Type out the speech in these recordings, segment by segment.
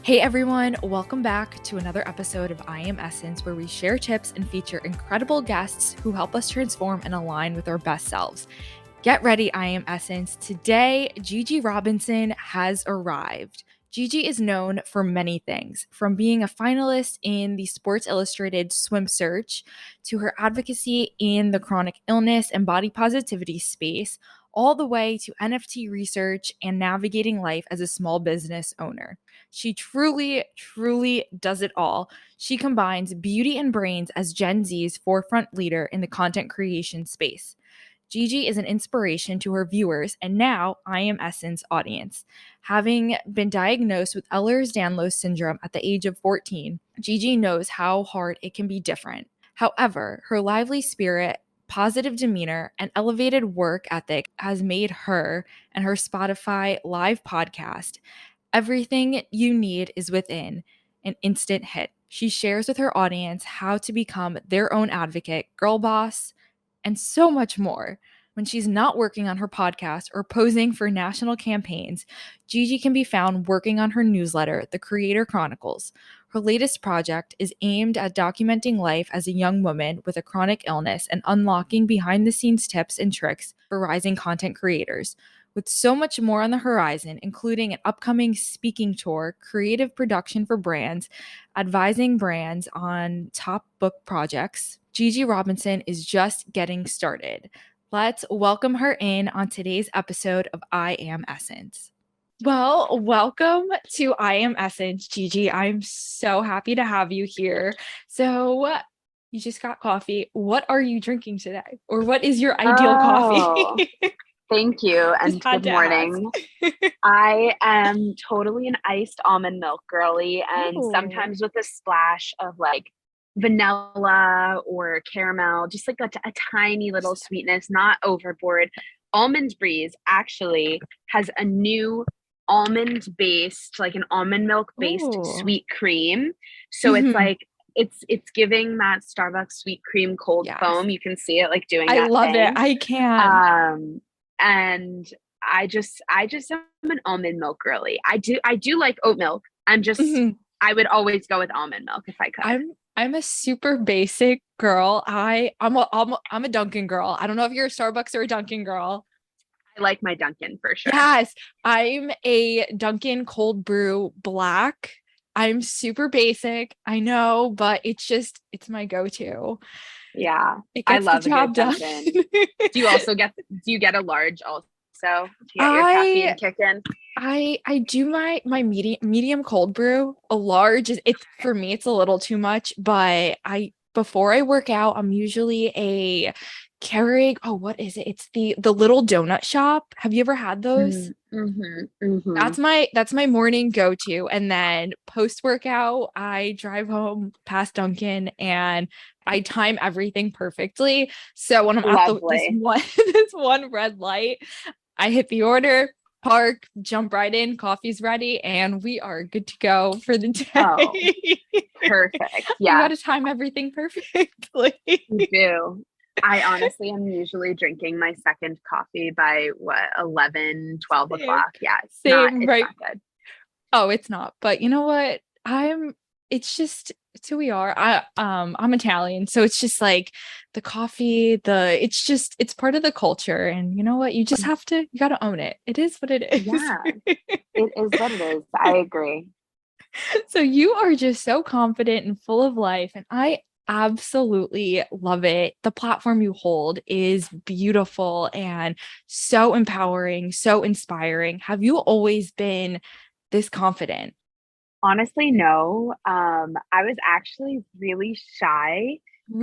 Hey everyone, welcome back to another episode of I Am Essence, where we share tips and feature incredible guests who help us transform and align with our best selves. Get ready, I Am Essence. Today, Gigi Robinson has arrived. Gigi is known for many things, from being a finalist in the Sports Illustrated Swim Search to her advocacy in the chronic illness and body positivity space, all the way to NFT research and navigating life as a small business owner. She truly, truly does it all. She combines beauty and brains as Gen Z's forefront leader in the content creation space. Gigi is an inspiration to her viewers and now I Am Essence audience. Having been diagnosed with Ehlers-Danlos syndrome at the age of 14, Gigi knows how hard it can be different. However, her lively spirit, positive demeanor, and elevated work ethic has made her and her Spotify live podcast, Everything You Need Is Within, an instant hit. She shares with her audience how to become their own advocate, girl boss, and so much more. When she's not working on her podcast or posing for national campaigns, Gigi can be found working on her newsletter, The Creator Chronicles. Her latest project is aimed at documenting life as a young woman with a chronic illness and unlocking behind-the-scenes tips and tricks for rising content creators. With so much more on the horizon, including an upcoming speaking tour, creative production for brands, advising brands on top book projects, Gigi Robinson is just getting started. Let's welcome her in on today's episode of I Am Essence. Well, welcome to I Am Essence, Gigi. I'm so happy to have you here. So, you just got coffee. What are you drinking today? Or what is your ideal coffee? Thank you, and good morning. I am totally an iced almond milk girly, and sometimes with a splash of like vanilla or caramel, just like a tiny little sweetness, not overboard. Almond Breeze actually has a new almond-based, like an almond milk-based sweet cream. So it's like it's giving that Starbucks sweet cream cold foam. You can see it like doing that. I love it. I can. And I just am an almond milk girly. I do like oat milk. I'm just I would always go with almond milk if I could. I'm a super basic girl. I'm a Dunkin' girl. I don't know if you're a Starbucks or a Dunkin' girl. I like my Dunkin' for sure. Yes, I'm a Dunkin' cold brew black. I'm super basic. I know, but it's my go-to. Yeah, it gets I love the job done. Do you get a large also to get your caffeine kick in? I do my medium cold brew. A large it's for me, it's a little too much, but before I work out, I'm usually a Keurig. Oh, what is it? It's the little donut shop. Have you ever had those? That's my morning go-to. And then post-workout, I drive home past Dunkin' and I time everything perfectly. So when I'm at this one red light, I hit the order, park, jump right in, coffee's ready, and we are good to go for the day. Oh, perfect. Yeah. You got to time everything perfectly. You do. I honestly am usually drinking my second coffee by 11, 12 o'clock. Yeah. It's not good. Oh, it's not. But you know what? It's who we are. I'm Italian, so it's just like the coffee, it's part of the culture. And you know what? You just you got to own it. It is what it is. Yeah, it is what it is. I agree. So you are just so confident and full of life. And I absolutely love it. The platform you hold is beautiful and so empowering, so inspiring. Have you always been this confident? Honestly, no. I was actually really shy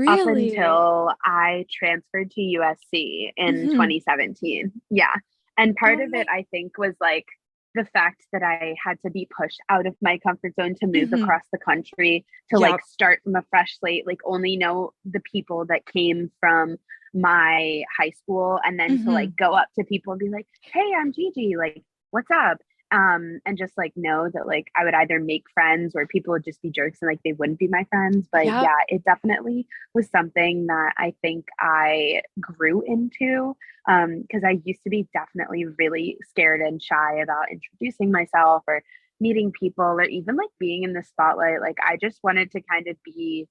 up until I transferred to USC in 2017. Yeah. And part of it, I think, was like the fact that I had to be pushed out of my comfort zone to move across the country to like start from a fresh slate, like only know the people that came from my high school, and then to like go up to people and be like, hey, I'm Gigi, like, what's up? And just like know that like I would either make friends or people would just be jerks and like they wouldn't be my friends. But yeah, it definitely was something that I think I grew into, because I used to be definitely really scared and shy about introducing myself or meeting people or even like being in the spotlight. Like I just wanted to kind of be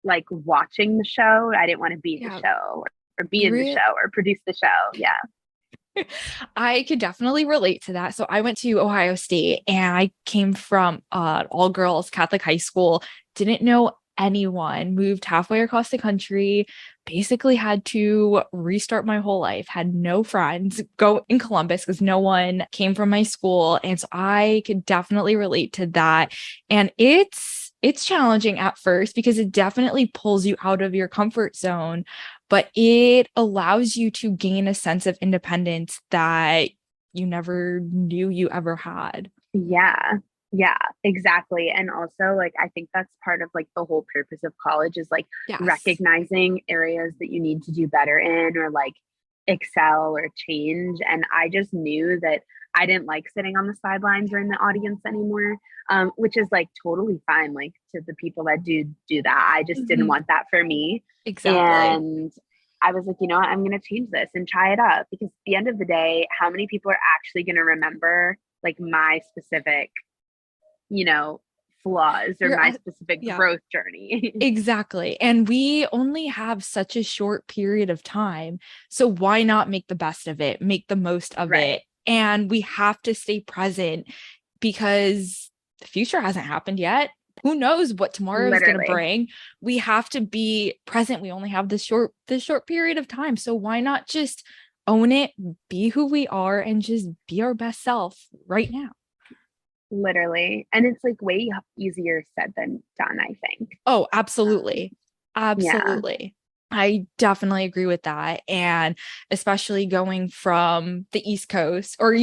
like watching the show. I didn't want to be the show or be in the show or produce the show. Yeah. I could definitely relate to that. So I went to Ohio State and I came from all girls Catholic high school, didn't know anyone, moved halfway across the country, basically had to restart my whole life, had no friends, go in Columbus because no one came from my school. And so I could definitely relate to that. And it's challenging at first because it definitely pulls you out of your comfort zone, but it allows you to gain a sense of independence that you never knew you ever had. Yeah. Yeah, exactly. And also like I think that's part of like the whole purpose of college is like recognizing areas that you need to do better in or like excel or change. And I just knew that I didn't like sitting on the sidelines or in the audience anymore, which is like totally fine. Like to the people that do that, I just didn't want that for me. Exactly. And I was like, you know what, I'm going to change this and try it up because at the end of the day, how many people are actually going to remember like my specific, you know, flaws or my specific growth journey. Exactly. And we only have such a short period of time. So why not make the best of it, make the most of it? And we have to stay present because the future hasn't happened yet. Who knows what tomorrow is going to bring? We have to be present. We only have this short period of time. So why not just own it, be who we are, and just be our best self right now? Literally. And it's like way easier said than done, I think. Oh, absolutely. Absolutely. Yeah. I definitely agree with that. And especially going from the East Coast, or are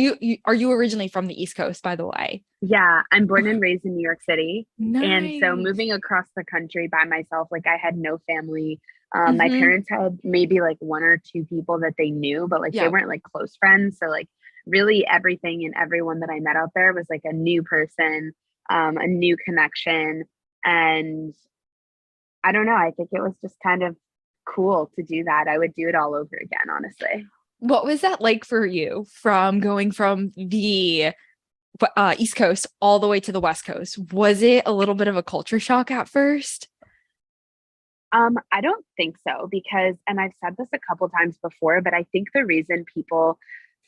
you originally from the East Coast, by the way? Yeah, I'm born and raised in New York City. Nice. And so moving across the country by myself, like I had no family. My parents had maybe like one or two people that they knew, but like they weren't like close friends. So like really everything and everyone that I met out there was like a new person, a new connection. And I don't know, I think it was just kind of cool to do that. I would do it all over again, honestly. What was that like for you from going from the East Coast all the way to the West Coast? Was it a little bit of a culture shock at first? I don't think so because, and I've said this a couple times before, but I think the reason people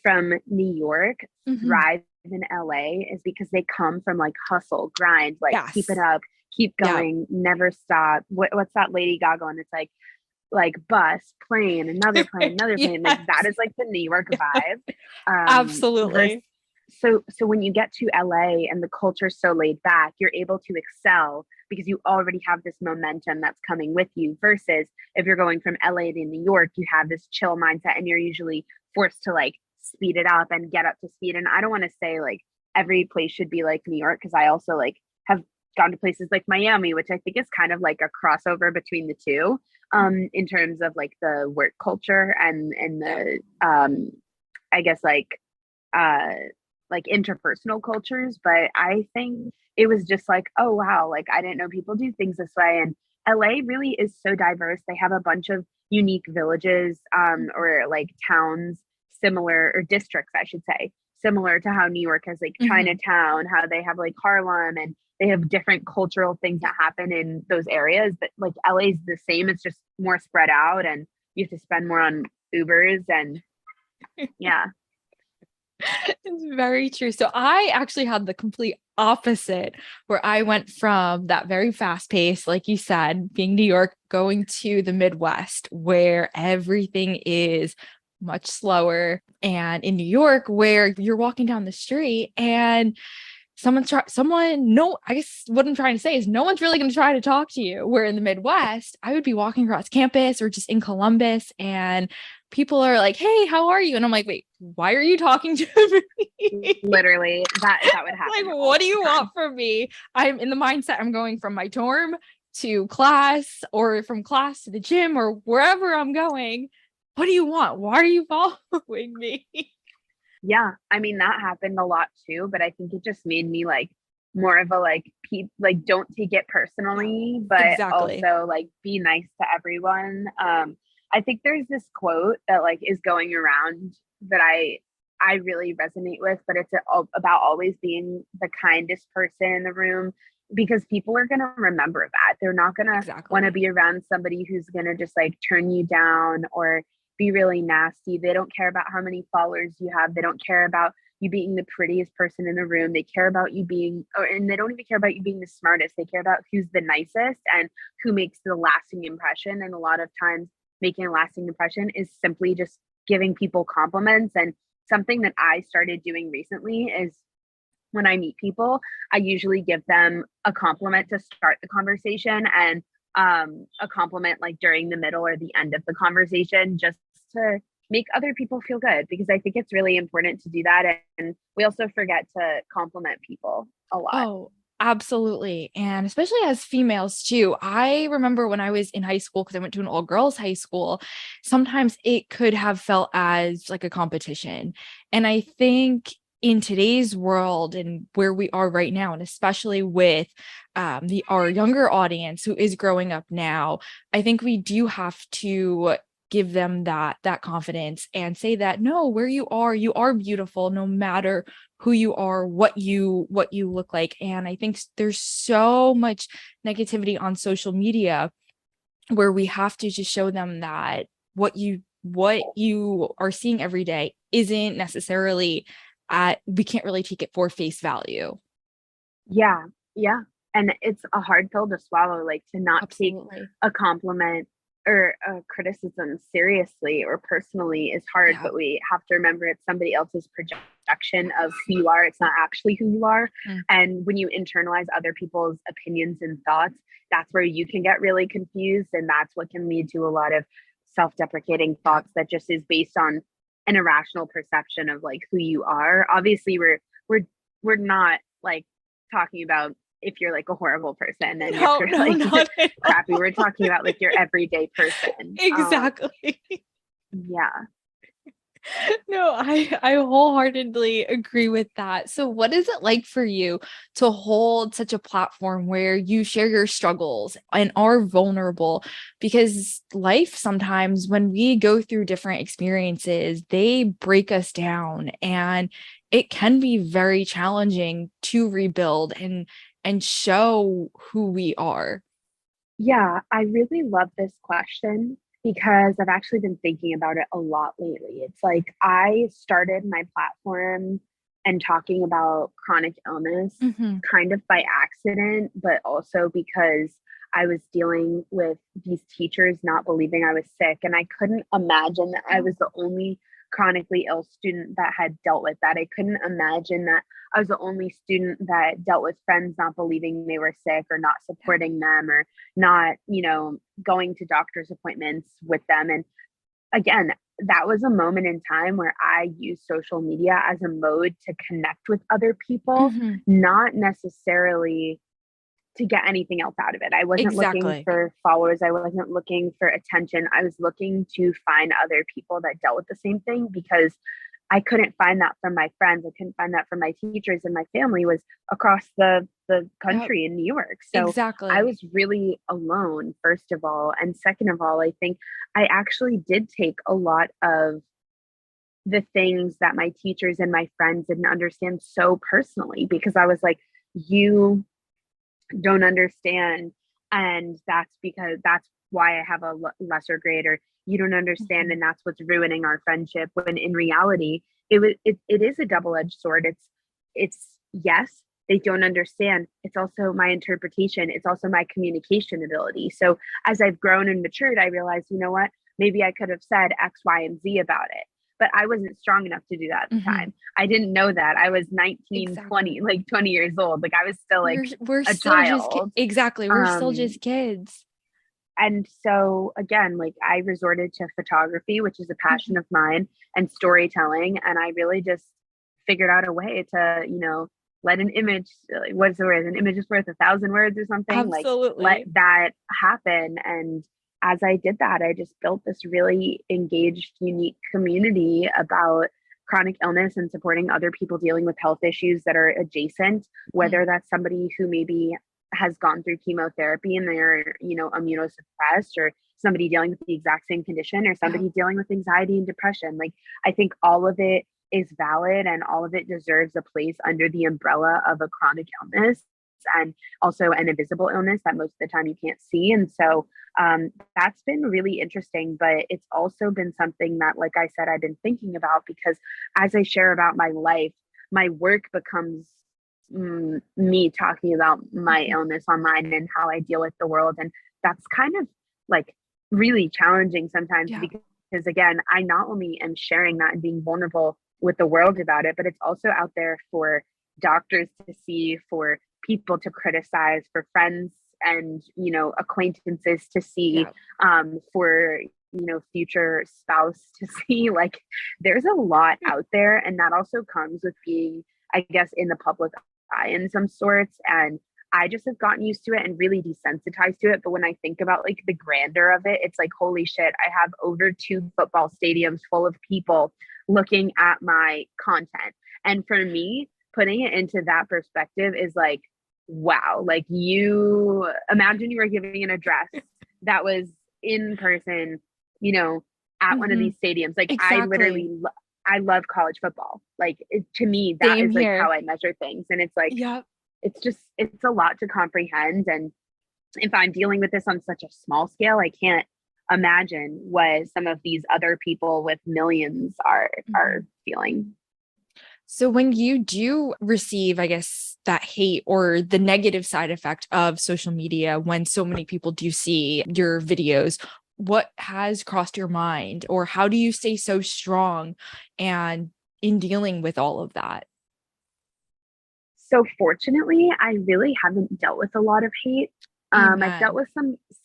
from New York thrive in LA is because they come from like hustle, grind, like keep it up, keep going, never stop. What's that Lady Gaga? And it's like bus, plane, another plane, another plane. Like that is like the New York vibe. Absolutely. So when you get to LA and the culture's so laid back, you're able to excel because you already have this momentum that's coming with you versus if you're going from LA to New York, you have this chill mindset and you're usually forced to like speed it up and get up to speed. And I don't want to say like every place should be like New York because I also like have gone to places like Miami, which I think is kind of like a crossover between the two in terms of like the work culture and the I guess like interpersonal cultures. But I think it was just like, oh wow, like I didn't know people do things this way. And LA really is so diverse. They have a bunch of unique villages or like towns similar, or districts I should say, similar to how New York has like Chinatown, how they have like Harlem, and they have different cultural things that happen in those areas. But like LA is the same, it's just more spread out and you have to spend more on Ubers and yeah. It's very true. So I actually had the complete opposite where I went from that very fast pace, like you said, being New York, going to the Midwest where everything is much slower. And in New York, where you're walking down the street and I guess what I'm trying to say is no one's really going to try to talk to you. Where in the Midwest, I would be walking across campus or just in Columbus and people are like, hey, how are you? And I'm like, wait, why are you talking to me? Literally that would happen. Like, what do you want from me? I'm in the mindset I'm going from my dorm to class or from class to the gym or wherever I'm going. What do you want? Why are you following me? Yeah, I mean that happened a lot too, but I think it just made me like more of a like don't take it personally, but also like be nice to everyone. I think there's this quote that like is going around that I I really resonate with, but it's about always being the kindest person in the room, because people are going to remember that. They're not going to want to be around somebody who's going to just like turn you down or be really nasty. They don't care about how many followers you have. They don't care about you being the prettiest person in the room. They care about you being, and they don't even care about you being the smartest. They care about who's the nicest and who makes the lasting impression. And a lot of times making a lasting impression is simply just giving people compliments. And something that I started doing recently is when I meet people, I usually give them a compliment to start the conversation, and a compliment like during the middle or the end of the conversation, just to make other people feel good, because I think it's really important to do that. And we also forget to compliment people a lot. Oh, absolutely. And especially as females too. I remember when I was in high school, because I went to an all girls high school, sometimes it could have felt as like a competition. And I think in today's world and where we are right now, and especially with our younger audience who is growing up now, I think we do have to give them that confidence and say that no, where you are beautiful, no matter who you are, what you look like. And I think there's so much negativity on social media where we have to just show them that what you are seeing every day isn't necessarily we can't really take it for face value. Yeah. And it's a hard pill to swallow, like to not Absolutely. Take a compliment or a criticism seriously or personally is hard, but we have to remember it's somebody else's projection of who you are. It's not actually who you are. And when you internalize other people's opinions and thoughts, that's where you can get really confused. And that's what can lead to a lot of self-deprecating thoughts that just is based on an irrational perception of like who you are. Obviously, we're not like talking about if you're like a horrible person and you're crappy. We're talking about like your everyday person. Exactly. Yeah. No, I wholeheartedly agree with that. So what is it like for you to hold such a platform where you share your struggles and are vulnerable? Because life sometimes when we go through different experiences, they break us down, and it can be very challenging to rebuild and show who we are. Yeah, I really love this question because I've actually been thinking about it a lot lately. It's like I started my platform and talking about chronic illness kind of by accident, but also because I was dealing with these teachers not believing I was sick. And I couldn't imagine that I was the only chronically ill student that had dealt with that. I couldn't imagine that I was the only student that dealt with friends not believing they were sick or not supporting them or not, going to doctor's appointments with them. And again, that was a moment in time where I used social media as a mode to connect with other people, not necessarily to get anything else out of it. I wasn't looking for followers. I wasn't looking for attention. I was looking to find other people that dealt with the same thing, because I couldn't find that from my friends. I couldn't find that from my teachers, and my family was across the country in New York. So I was really alone, first of all. And second of all, I think I actually did take a lot of the things that my teachers and my friends didn't understand so personally, because I was like, you don't understand, and that's why I have a lesser grade, or you don't understand, and that's what's ruining our friendship. When in reality, it is a double-edged sword. It's yes, they don't understand. It's also my interpretation. It's also my communication ability. So as I've grown and matured, I realized, you know what, maybe I could have said X, Y, and Z about it, but I wasn't strong enough to do that at the time. I didn't know that. I was 19, 20, like 20 years old. Like I was still like we're a still child. We're still just kids. And so again, like I resorted to photography, which is a passion of mine, and storytelling. And I really just figured out a way to, let an image, what's the word? An image is worth 1,000 words or something. Absolutely. Like let that happen. And as I did that, I just built this really engaged, unique community about chronic illness and supporting other people dealing with health issues that are adjacent, whether that's somebody who maybe has gone through chemotherapy and they're, immunosuppressed, or somebody dealing with the exact same condition, or somebody dealing with anxiety and depression. Like, I think all of it is valid and all of it deserves a place under the umbrella of a chronic illness and also an invisible illness that most of the time you can't see. And so that's been really interesting, but it's also been something that, like I said, I've been thinking about because as I share about my life, my work becomes me talking about my illness online and how I deal with the world. And that's kind of like really challenging sometimes because again, I not only am sharing that and being vulnerable with the world about it, but it's also out there for doctors to see, for people to criticize, for friends and, you know, acquaintances to see, for, you know, future spouse to see. Like there's a lot out there, and that also comes with being, I guess, in the public eye in some sorts. And I just have gotten used to it and really desensitized to it. But when I think about like the grandeur of it, it's like, holy shit, I have over 2 football stadiums full of people looking at my content. And for me, putting it into that perspective is like, wow, like you imagine you were giving an address that was in person, you know, at one of these stadiums. Like I love college football. Like to me, that is like how I measure things. And it's like, it's a lot to comprehend. And if I'm dealing with this on such a small scale, I can't imagine what some of these other people with millions are feeling. So when you do receive, I guess, that hate or the negative side effect of social media, when so many people do see your videos, what has crossed your mind, or how do you stay so strong and in dealing with all of that? So fortunately, I really haven't dealt with a lot of hate. I've dealt with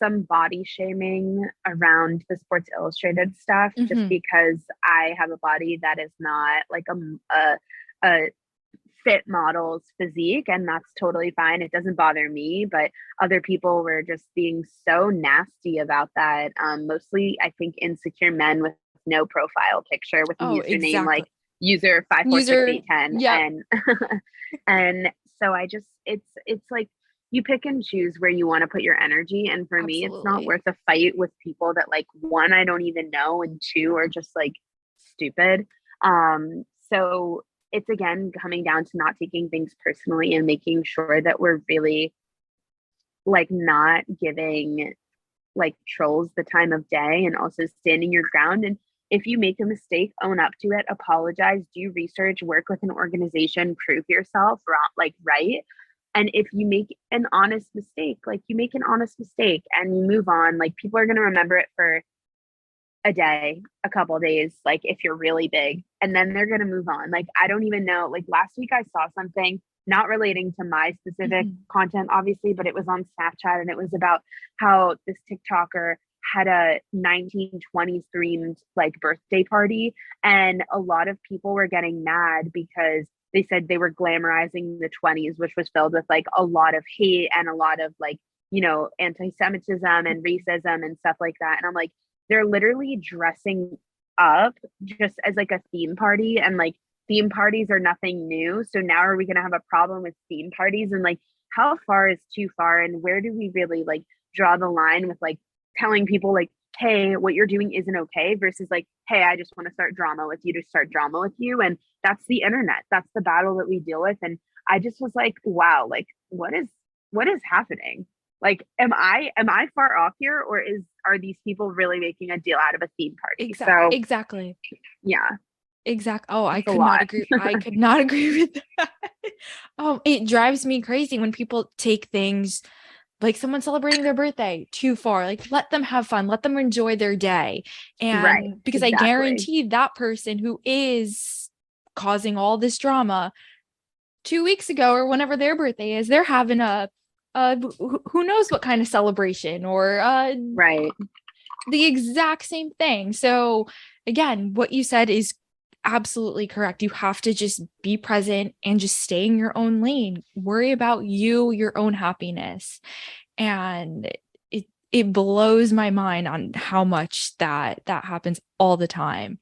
some body shaming around the Sports Illustrated stuff, just because I have a body that is not like a fit model's physique, and that's totally fine. It doesn't bother me, but other people were just being so nasty about that. Mostly, I think, insecure men with no profile picture with a username like user 54681, and and so I just it's like you pick and choose where you want to put your energy. And for me, it's not worth a fight with people that, like, one, I don't even know, and two, are just like stupid. So it's again coming down to not taking things personally and making sure that we're really like not giving like trolls the time of day, and also standing your ground. And if you make a mistake, own up to it, apologize, do research, work with an organization, prove yourself right. And if you make an honest mistake, like you make an honest mistake and you move on, like people are going to remember it for a day, a couple of days, like if you're really big, and then they're going to move on. Like, I don't even know, like last week I saw something not relating to my specific content, obviously, but it was on Snapchat, and it was about how this TikToker had a 1920s themed like birthday party, and a lot of people were getting mad because they said they were glamorizing the 20s, which was filled with like a lot of hate and a lot of like, you know, anti-Semitism and racism and stuff like that. And I'm like, they're literally dressing up just as like a theme party, and like theme parties are nothing new. So now are we going to have a problem with theme parties? And like, how far is too far? And where do we really like draw the line with like telling people like, hey, what you're doing isn't okay, versus like, hey, I just want to start drama with you to start drama with you. And that's the internet. That's the battle that we deal with. And I just was like, wow, like what is happening? Like, am I far off here, or are these people really making a deal out of a theme party? Exactly. Yeah. Exactly. Oh, I could not agree. I could not agree with that. It drives me crazy when people take things like someone celebrating their birthday too far. Like, let them have fun, let them enjoy their day. And because I guarantee that person who is causing all this drama 2 weeks ago or whenever their birthday is, they're having a who knows what kind of celebration, or the exact same thing. So again, what you said is absolutely correct. You have to just be present and just stay in your own lane. Worry about your own happiness. And it blows my mind on how much that happens all the time.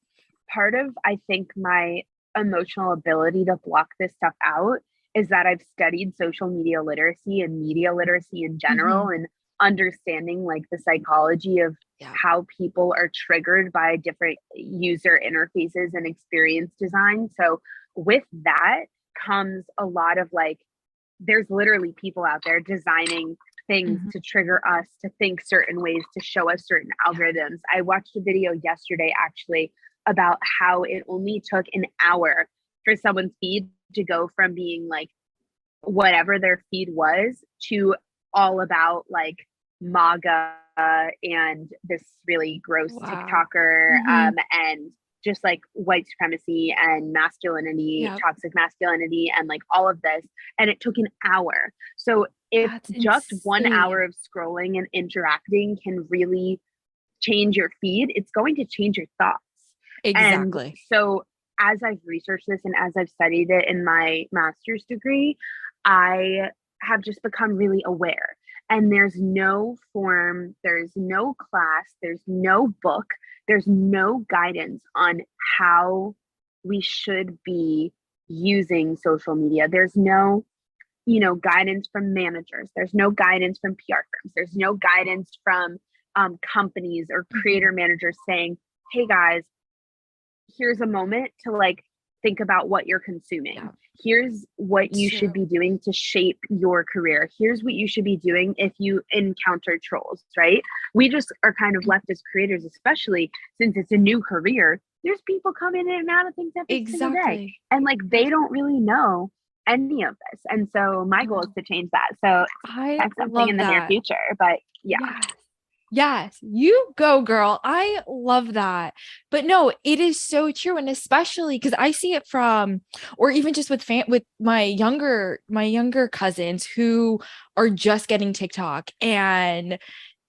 Part of, I think, my emotional ability to block this stuff out is that I've studied social media literacy and media literacy in general. And understanding like the psychology of how people are triggered by different user interfaces and experience design. So with that comes a lot of like, there's literally people out there designing things to trigger us to think certain ways, to show us certain algorithms. I watched a video yesterday actually about how it only took an hour for someone's feed to go from being like whatever their feed was to all about like MAGA and this really gross TikToker and just like white supremacy and masculinity, toxic masculinity, and like all of this. And it took an hour. So if That's just insane. 1 hour of scrolling and interacting can really change your feed, it's going to change your thoughts. Exactly. And so as I've researched this and as I've studied it in my master's degree, I have just become really aware. And there's no form, there's no class, there's no book, there's no guidance on how we should be using social media. There's no, guidance from managers. There's no guidance from PR firms. There's no guidance from companies or creator managers saying, hey guys, here's a moment to like think about what you're consuming. Here's what you should be doing to shape your career. Here's what you should be doing if you encounter trolls, right? We just are kind of left as creators, especially since it's a new career. There's people coming in and out of things every single day. And like, they don't really know any of this. And so my goal is to change that. So that's something in the near future, but Yes, you go, girl. I love that. But no, it is so true. And especially because I see it from, or even just with my younger cousins who are just getting TikTok, and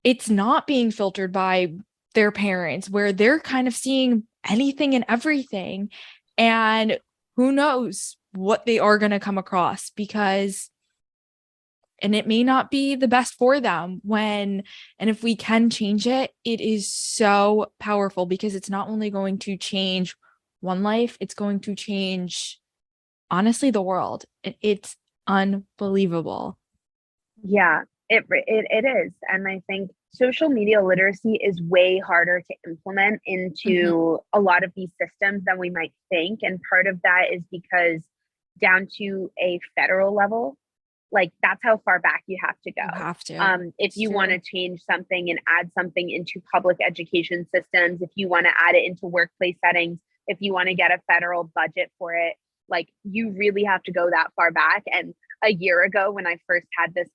it's not being filtered by their parents, where they're kind of seeing anything and everything. And who knows what they are going to come across, and it may not be the best for them and if we can change it, it is so powerful, because it's not only going to change one life, it's going to change, honestly, the world. It's unbelievable. Yeah, it is. And I think social media literacy is way harder to implement into a lot of these systems than we might think. And part of that is because down to a federal level, like that's how far back you have to go. You have to. If you want to change something and add something into public education systems, if you want to add it into workplace settings, if you want to get a federal budget for it, like you really have to go that far back. And a year ago, when I first had this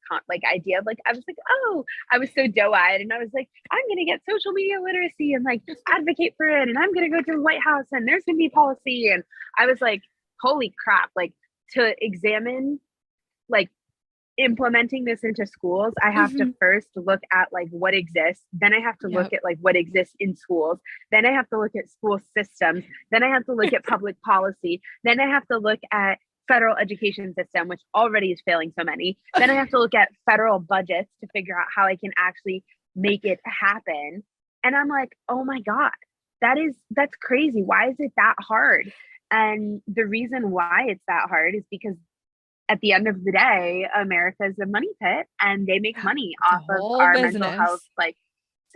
idea of like, I was like, oh, I was so doe-eyed, and I was like, I'm going to get social media literacy and like just advocate for it, and I'm going to go to the White House and there's going to be policy. And I was like, holy crap, like to examine like implementing this into schools, I have to first look at like what exists. Then I have to look at like what exists in schools. Then I have to look at school systems. Then I have to look at public policy. Then I have to look at federal education system, which already is failing so many. Then I have to look at federal budgets to figure out how I can actually make it happen. And I'm like, oh my God, that's crazy. Why is it that hard? And the reason why it's that hard is because at the end of the day, America is a money pit, and they make money off of our mental health.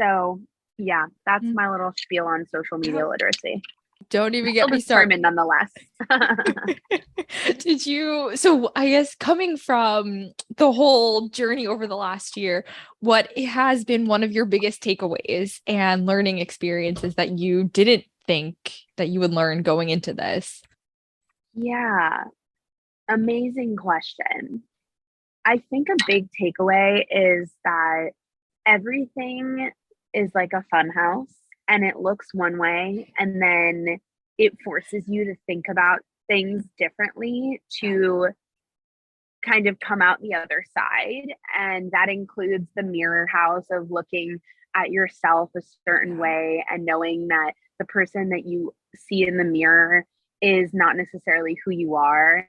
So yeah, that's my little spiel on social media literacy. Don't even get me started. Nonetheless. So I guess coming from the whole journey over the last year, what has been one of your biggest takeaways and learning experiences that you didn't think that you would learn going into this? Yeah. Amazing question. I think a big takeaway is that everything is like a fun house, and it looks one way, and then it forces you to think about things differently to kind of come out the other side. And that includes the mirror house of looking at yourself a certain way and knowing that the person that you see in the mirror is not necessarily who you are.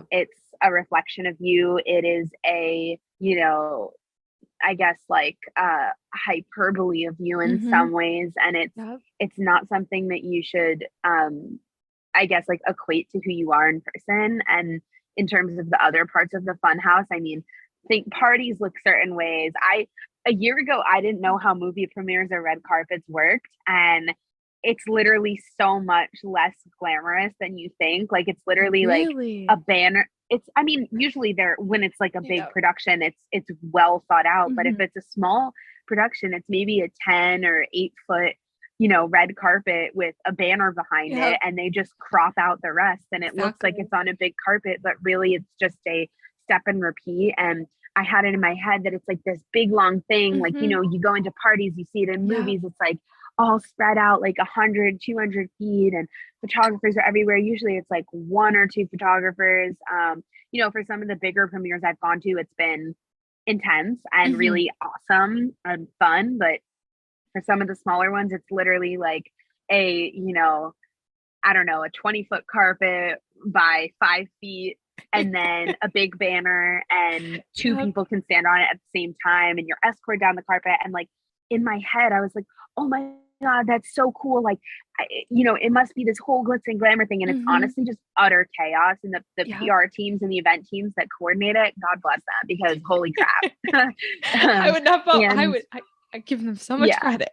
It's a reflection of you. It is I guess like hyperbole of you in some ways. And it's not something that you should, I guess, like equate to who you are in person. And in terms of the other parts of the fun house, I mean, think parties look certain ways. A year ago, I didn't know how movie premieres or red carpets worked. And it's literally so much less glamorous than you think. Like it's literally like a banner. I mean, usually when it's like a big production, it's well thought out. But if it's a small production, it's maybe a 10 or 8 foot, red carpet with a banner behind it, and they just crop out the rest. And it looks like it's on a big carpet, but really it's just a step and repeat. And I had it in my head that it's like this big long thing. Like, you go into parties, you see it in movies. It's like all spread out like 100, 200 feet, and photographers are everywhere. Usually it's like one or two photographers. For some of the bigger premieres I've gone to, it's been intense and really awesome and fun. But for some of the smaller ones, it's literally like a 20-foot carpet by 5 feet, and then a big banner, and two people can stand on it at the same time, and you're escorted down the carpet. And like in my head, I was like, oh my God, that's so cool. Like, it must be this whole glitz and glamour thing. And it's honestly just utter chaos. And the PR teams and the event teams that coordinate it, God bless them, because holy crap. I would not vote. I give them so much credit.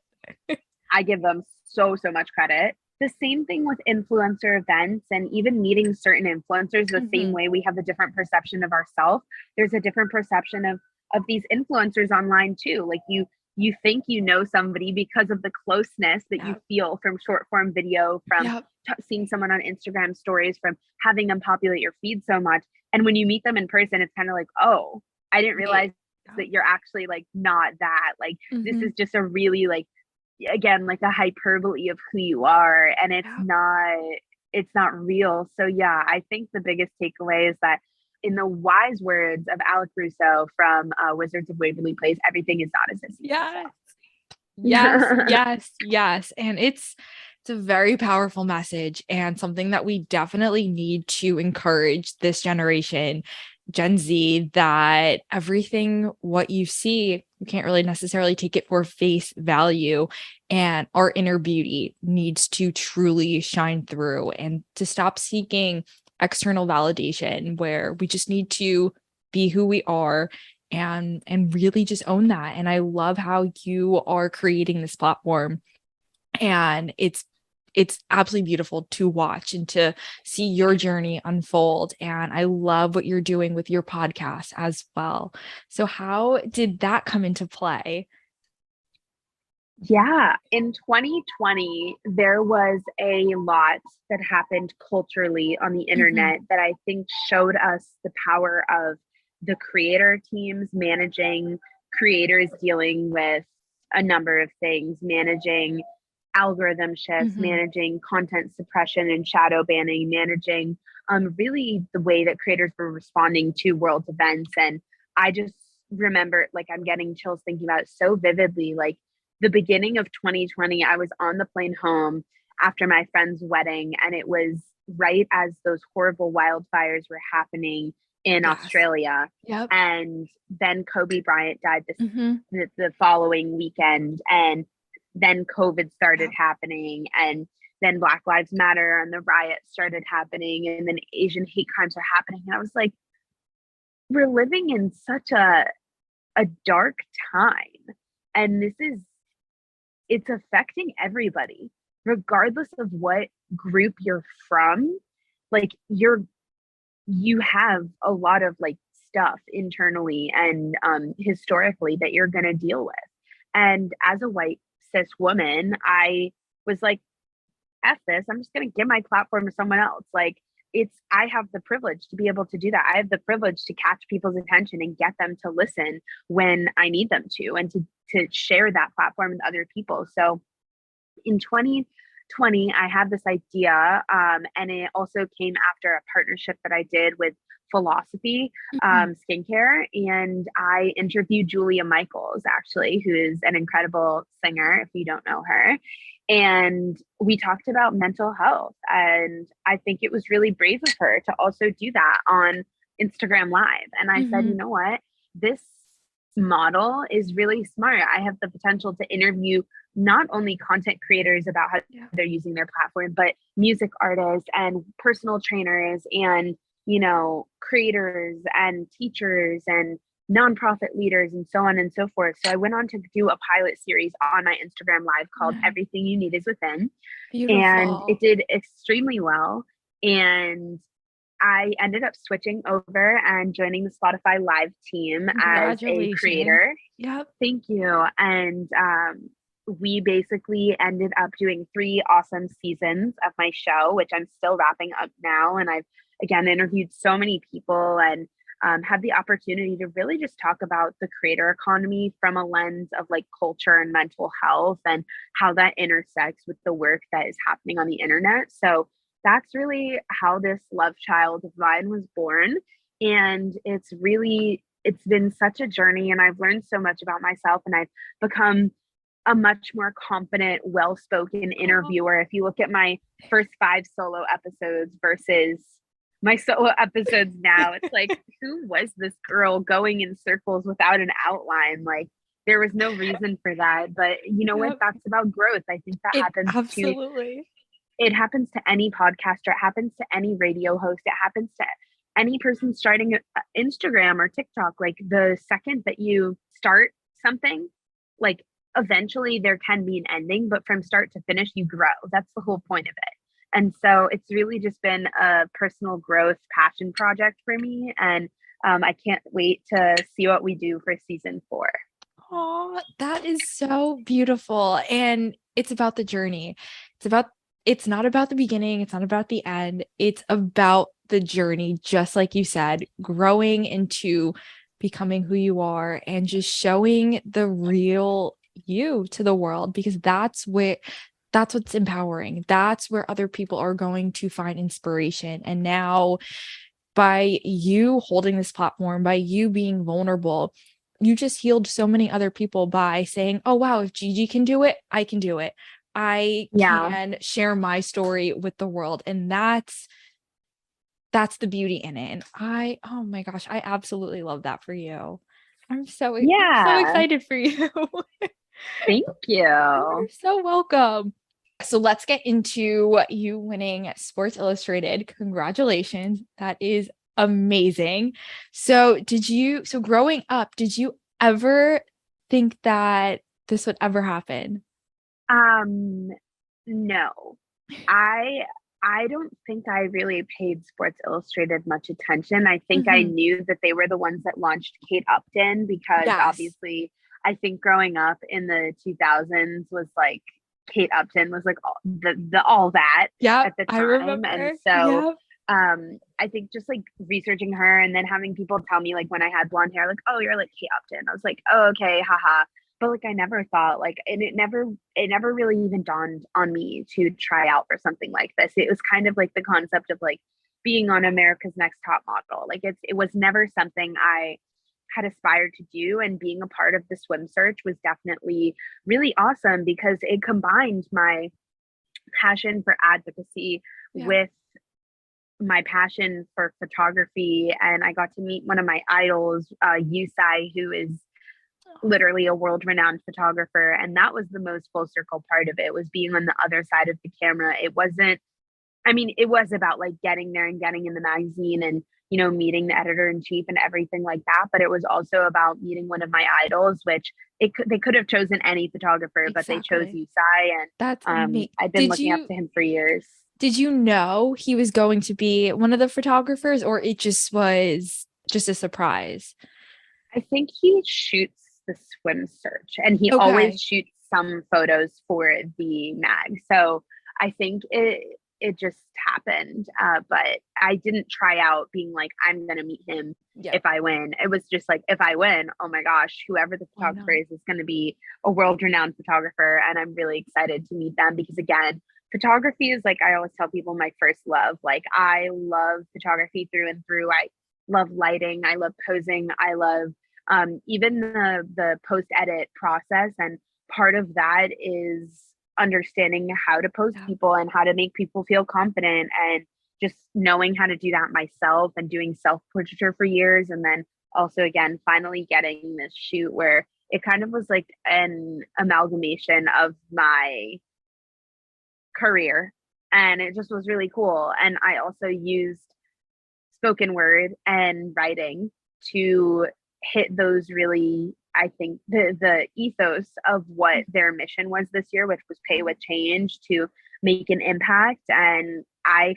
I give them so much credit. The same thing with influencer events, and even meeting certain influencers the same way we have a different perception of ourselves. There's a different perception of these influencers online too. Like you think somebody because of the closeness that you feel from short form video, from seeing someone on Instagram stories, from having them populate your feed so much. And when you meet them in person, it's kind of like, oh, I didn't realize that you're actually like not that. Like this is just a really like, again, like a hyperbole of who you are, and it's not real. So I think the biggest takeaway is that, in the wise words of Alec Russo from Wizards of Waverly Place, everything is not as it seems. Yes. And it's a very powerful message, and something that we definitely need to encourage this generation, Gen Z, that everything what you see, you can't really necessarily take it for face value, and our inner beauty needs to truly shine through, and to stop seeking external validation, where we just need to be who we are and really just own that. And I love how you are creating this platform, and it's absolutely beautiful to watch and to see your journey unfold. And I love what you're doing with your podcast as well. So how did that come into play? Yeah, in 2020, there was a lot that happened culturally on the internet that I think showed us the power of the creator teams managing creators, dealing with a number of things, managing algorithm shifts, managing content suppression and shadow banning, managing really the way that creators were responding to world events. And I just remember, like, I'm getting chills thinking about it so vividly. Like, the beginning of 2020, I was on the plane home after my friend's wedding, and it was right as those horrible wildfires were happening in Australia. And then Kobe Bryant died the following weekend, and then COVID started happening, and then Black Lives Matter and the riots started happening, and then Asian hate crimes are happening. And I was like, we're living in such a dark time, and it's affecting everybody, regardless of what group you're from. Like, you have a lot of like stuff internally and historically that you're going to deal with. And as a white cis woman, I was like, F this, I'm just going to give my platform to someone else. Like, I have the privilege to be able to do that. I have the privilege to catch people's attention and get them to listen when I need them to, and to share that platform with other people. So in 2020, I had this idea, and it also came after a partnership that I did with Philosophy Skincare. And I interviewed Julia Michaels, actually, who is an incredible singer, if you don't know her. And we talked about mental health. And I think it was really brave of her to also do that on Instagram Live. And I said, you know what? This model is really smart. I have the potential to interview not only content creators about how they're using their platform, but music artists and personal trainers and, creators and teachers and nonprofit leaders and so on and so forth. So I went on to do a pilot series on my Instagram live called Everything You Need Is Within. And it Beautiful. did extremely well. And I ended up switching over and joining the Spotify Live team as a Congratulations. creator. Yep. Thank you. And we basically ended up doing 3 awesome seasons of my show, which I'm still wrapping up now. And I've again interviewed so many people and had the opportunity to really just talk about the creator economy from a lens of like culture and mental health and how that intersects with the work that is happening on the internet. So that's really how this love child of mine was born. And it's been such a journey, and I've learned so much about myself, and I've become a much more confident, well-spoken interviewer. If you look at my first 5 solo episodes versus my solo episodes now, it's like, who was this girl going in circles without an outline? Like, there was no reason for that. But you know what? That's about growth. I think that happens Absolutely. it happens to any podcaster, it happens to any radio host, it happens to any person starting Instagram or TikTok. Like, the second that you start something, like, eventually there can be an ending, but from start to finish, you grow. That's the whole point of it. And so it's really just been a personal growth passion project for me. And I can't wait to see what we do for season 4. Oh, that is so beautiful. And it's about the journey. It's not about the beginning, it's not about the end. It's about the journey, just like you said, growing into becoming who you are and just showing the real you to the world, because that's what's empowering. That's where other people are going to find inspiration. And now, by you holding this platform, by you being vulnerable, you just healed so many other people by saying, oh, wow, if Gigi can do it, I can do it. I can share my story with the world. And that's the beauty in it. And oh my gosh, I absolutely love that for you. I'm so excited for you. Thank you. You're so welcome. So let's get into you winning Sports Illustrated. Congratulations. That is amazing. So growing up, did you ever think that this would ever happen? No. I don't think I really paid Sports Illustrated much attention. I think I knew that they were the ones that launched Kate Upton, because obviously I think growing up in the 2000s was like, Kate Upton was like all that at the time. I remember. And so I think just like researching her and then having people tell me, like, when I had blonde hair, like, oh, you're like Kate Upton. I was like, oh, okay, haha. But like, I never thought, like, and it never really even dawned on me to try out for something like this. It was kind of like the concept of like being on America's Next Top Model. Like, it was never something I had aspired to do, and being a part of the swim search was definitely really awesome, because it combined my passion for advocacy with my passion for photography. And I got to meet one of my idols, Yusai, who is literally a world-renowned photographer. And that was the most full circle part of it, was being on the other side of the camera. It was about like getting there and getting in the magazine and, you know, meeting the editor-in-chief and everything like that. But it was also about meeting one of my idols, which they could have chosen any photographer, but they chose Yusai. And that's amazing. I've been looking up to him for years. Did you know he was going to be one of the photographers, or it just was just a surprise? I think he shoots the swim search, and he always shoots some photos for the mag. So I think it just happened. But I didn't try out being like, I'm going to meet him if I win. It was just like, if I win, oh my gosh, whoever the photographer is going to be a world-renowned photographer. And I'm really excited to meet them, because again, photography is, like I always tell people, my first love. Like, I love photography through and through. I love lighting. I love posing. I love even the post edit process. And part of that is understanding how to post people and how to make people feel confident, and just knowing how to do that myself, and doing self-portraiture for years. And then also, again, finally getting this shoot where it kind of was like an amalgamation of my career, and it just was really cool. And I also used spoken word and writing to hit those really, I think the ethos of what their mission was this year, which was pay with change to make an impact. And I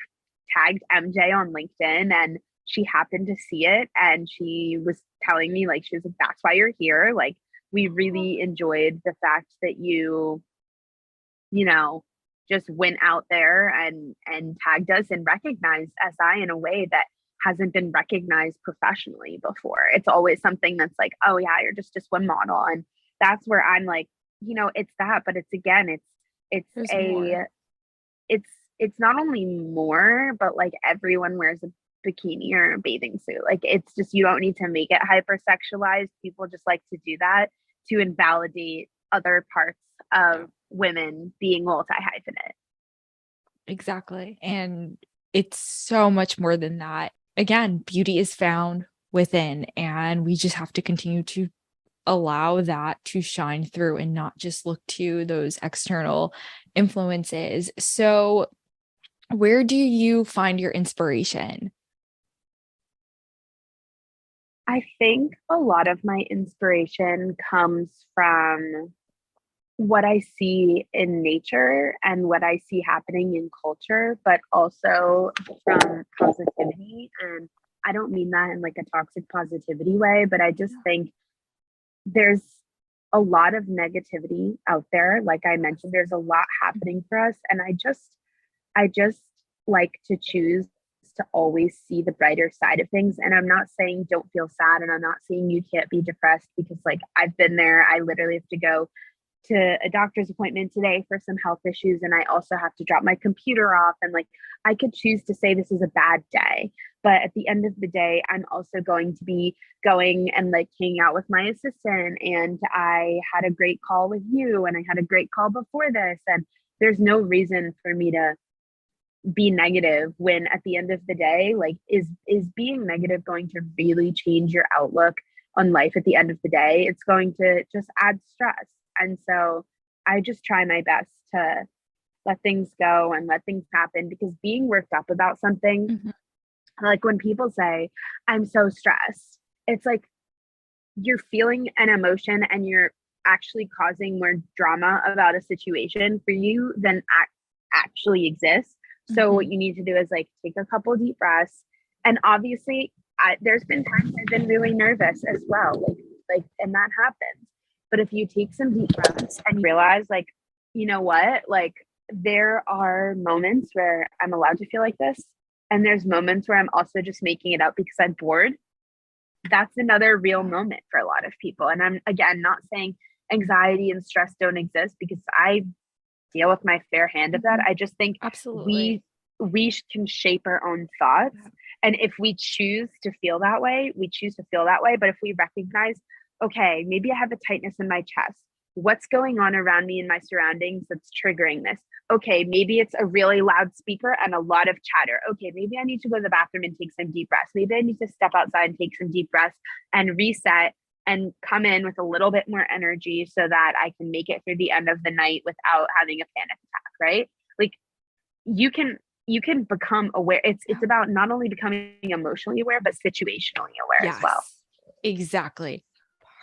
tagged MJ on LinkedIn, and she happened to see it, and she was telling me, like, she was like, that's why you're here. Like, we really enjoyed the fact that you know, just went out there and tagged us and recognized SI in a way that hasn't been recognized professionally before. It's always something that's like, oh yeah, you're just a swim model. And that's where I'm like, it's that, but it's again, it's There's a more. it's not only more, but like everyone wears a bikini or a bathing suit. Like, it's just, you don't need to make it hypersexualized. People just like to do that to invalidate other parts of women being multi-hyphenate. Exactly. And it's so much more than that. Again, beauty is found within, and we just have to continue to allow that to shine through and not just look to those external influences. So, where do you find your inspiration? I think a lot of my inspiration comes from what I see in nature and what I see happening in culture, but also from positivity. And I don't mean that in like a toxic positivity way, but I just think there's a lot of negativity out there. Like I mentioned, there's a lot happening for us. And I just like to choose to always see the brighter side of things. And I'm not saying don't feel sad, and I'm not saying you can't be depressed, because like I've been there. I literally have to go to a doctor's appointment today for some health issues, and I also have to drop my computer off, and like I could choose to say this is a bad day, but at the end of the day I'm also going to be going and like hanging out with my assistant, and I had a great call with you, and I had a great call before this, and there's no reason for me to be negative when at the end of the day, like, is being negative going to really change your outlook on life? At the end of the day, it's going to just add stress. And so I just try my best to let things go and let things happen, because being worked up about something, Mhm. like when people say I'm so stressed, it's like you're feeling an emotion and you're actually causing more drama about a situation for you than actually exists. So what Mhm. you need to do is like take a couple deep breaths. And obviously, there's been times I've been really nervous as well, and that happens. But if you take some deep breaths and you realize, like, you know what, like, there are moments where I'm allowed to feel like this, and there's moments where I'm also just making it up because I'm bored. That's another real moment for a lot of people. And I'm, again, not saying anxiety and stress don't exist, because I deal with my fair hand of that. Mhm. I just think we Absolutely. we can shape our own thoughts. Yeah. And if we choose to feel that way, we choose to feel that way. But if we recognize, okay, maybe I have a tightness in my chest. What's going on around me in my surroundings that's triggering this? Okay, maybe it's a really loud speaker and a lot of chatter. Okay, maybe I need to go to the bathroom and take some deep breaths. Maybe I need to step outside and take some deep breaths and reset and come in with a little bit more energy so that I can make it through the end of the night without having a panic attack, right? Like, you can become aware. It's Yeah. about not only becoming emotionally aware, but situationally aware as well. Yes, exactly.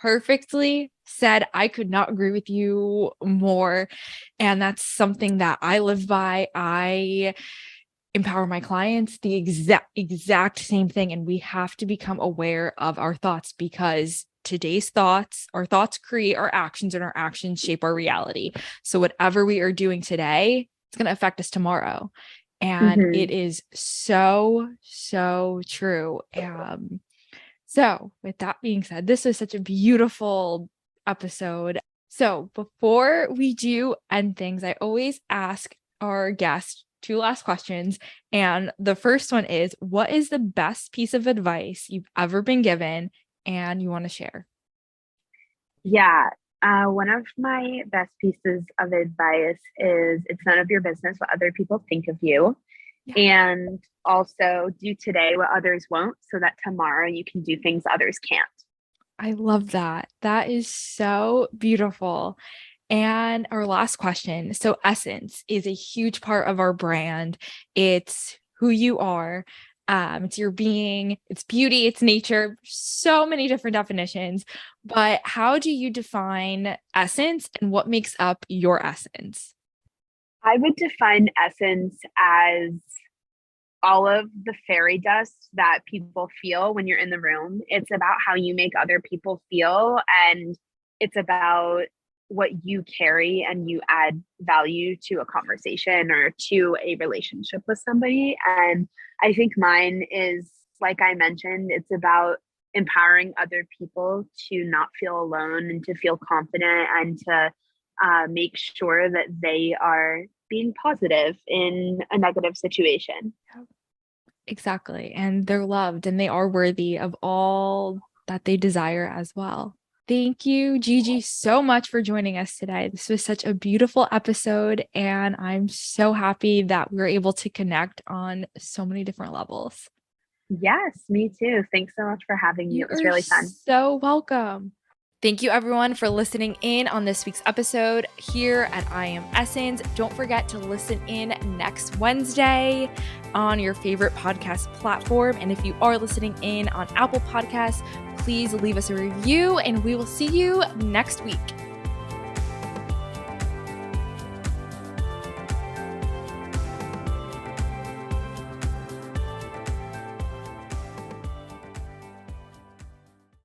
Perfectly said. I could not agree with you more. And that's something that I live by. I empower my clients the exact same thing. And we have to become aware of our thoughts, because our thoughts create our actions, and our actions shape our reality. So whatever we are doing today, it's going to affect us tomorrow. And Mm-hmm. it is so, so true. So with that being said, this was such a beautiful episode. So before we do end things, I always ask our guests two last questions. And the first one is, what is the best piece of advice you've ever been given and you want to share? Yeah. One of my best pieces of advice is, it's none of your business what other people think of you. Yeah. And also, do today what others won't, so that tomorrow you can do things others can't. I love that. That is so beautiful. And our last question. So, essence is a huge part of our brand. It's who you are. It's your being, it's beauty, it's nature, so many different definitions. But how do you define essence and what makes up your essence? I would define essence as all of the fairy dust that people feel when you're in the room. It's about how you make other people feel, and it's about what you carry and you add value to a conversation or to a relationship with somebody. And I think mine is, like I mentioned, it's about empowering other people to not feel alone and to feel confident and to make sure that they are being positive in a negative situation. Exactly. And they're loved and they are worthy of all that they desire as well. Thank you, Gigi, so much for joining us today. This was such a beautiful episode, and I'm so happy that we were able to connect on so many different levels. Yes, me too. Thanks so much for having me. It was really fun. So welcome. Thank you, everyone, for listening in on this week's episode here at I Am Essence. Don't forget to listen in next Wednesday on your favorite podcast platform. And if you are listening in on Apple Podcasts, please leave us a review, and we will see you next week.